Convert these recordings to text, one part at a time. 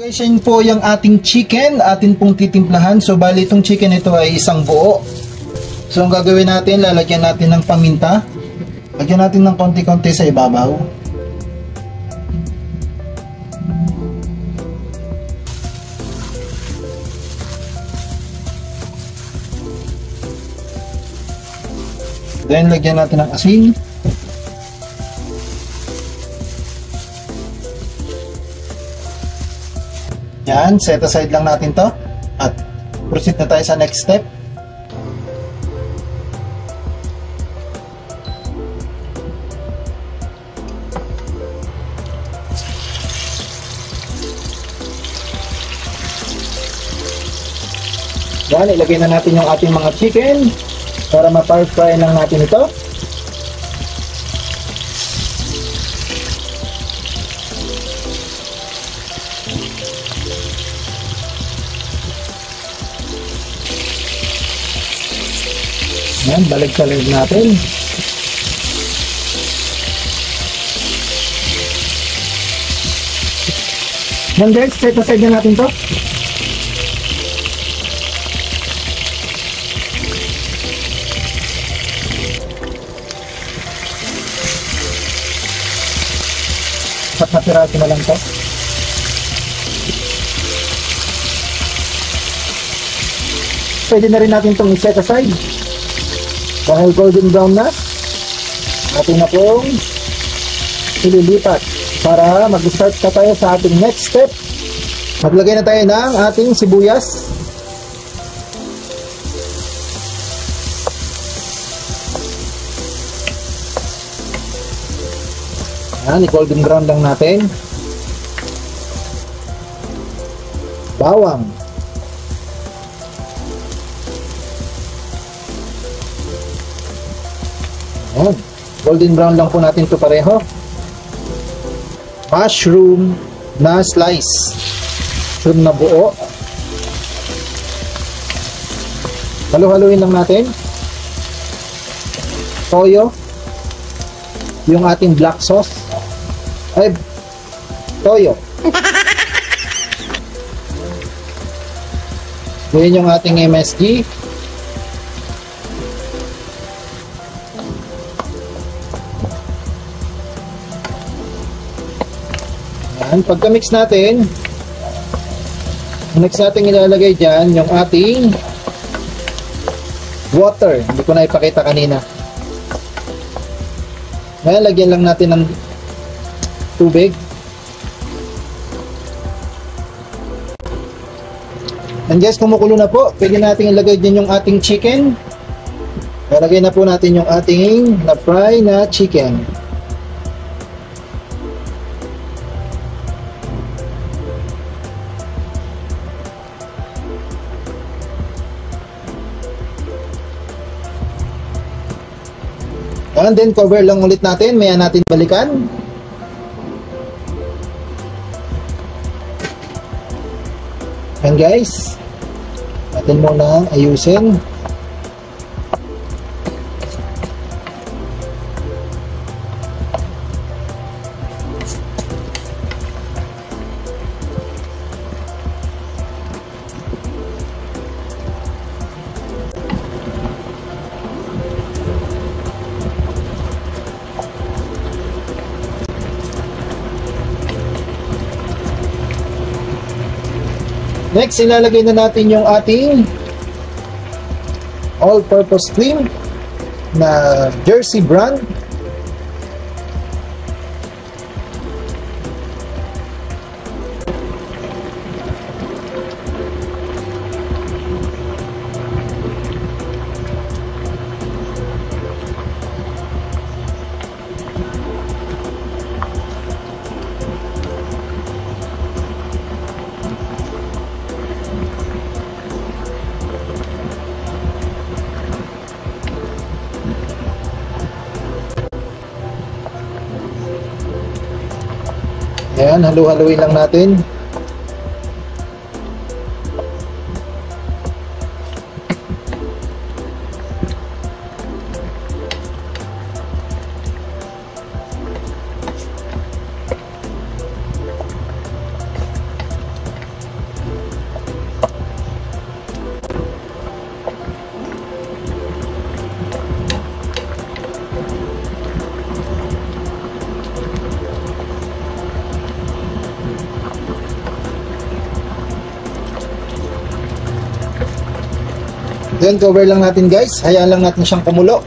Guys, yun po yung ating chicken, atin pong titimplahan. So bali itong chicken ito ay isang buo. So ang gagawin natin, lalagyan natin ng paminta. Lagyan natin ng konti-konti sa ibabaw. Then lagyan natin ng asin. Yan, set aside lang natin to at proceed na tayo sa next step. Yan, ilagay na natin yung ating mga chicken para ma-fry lang natin ito. Yan, balik-balik natin. Yan guys, set aside na natin to. Patapirasin na lang to. Pwede na rin natin itong set aside. Dahil golden brown na, atin na pong ililipat para mag-start na tayo sa ating next step. Maglagay na tayo ng ating sibuyas. Yan, i-golden brown lang natin. Bawang. Ayan. Golden brown lang po natin ito pareho. Mushroom na slice. Mushroom na buo. Halu-haluin lang natin. Toyo. Yung ating black sauce. Ay, toyo. Yan yung ating MSG. Pagka-mix natin, next natin ilalagay dyan yung ating water. Hindi ko na ipakita kanina. Ngayon, lagyan lang natin ng tubig. And guys, kumukulo na po. Pwede natin ilagay din yung ating chicken. Ilagay na po natin yung ating na-fry na chicken. And then cover lang ulit natin, maya natin balikan. And guys, natin muna ayusin. Next, ilalagay na natin yung ating all-purpose cream na Jersey brand. Ayan, halu-haluin lang natin. Then cover lang natin guys, hayaan lang natin siyang kumulo.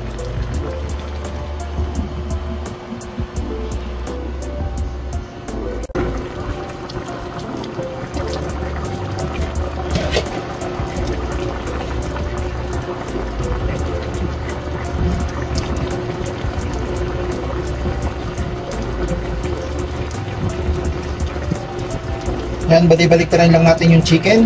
Yan, balik-baliktaran lang natin yung chicken.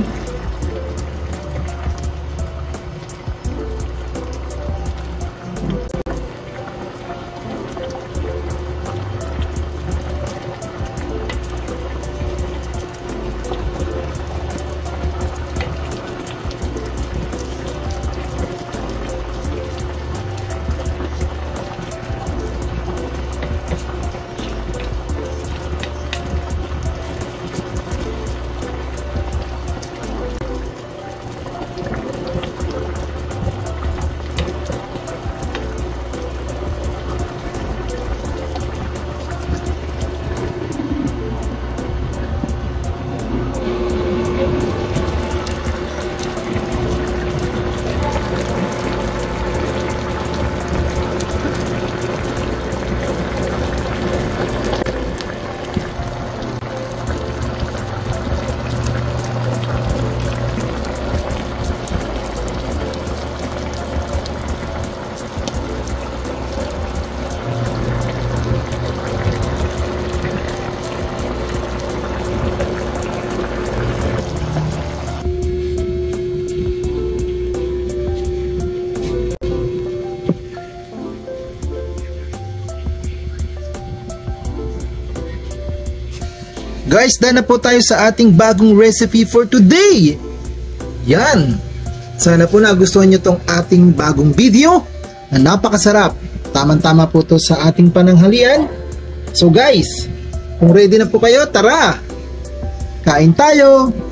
Guys, dahil na po tayo sa ating bagong recipe for today. Yan. Sana po nagustuhan nyo tong ating bagong video na napakasarap. Tama-tama po to sa ating pananghalian. So guys, kung ready na po kayo, tara! Kain tayo!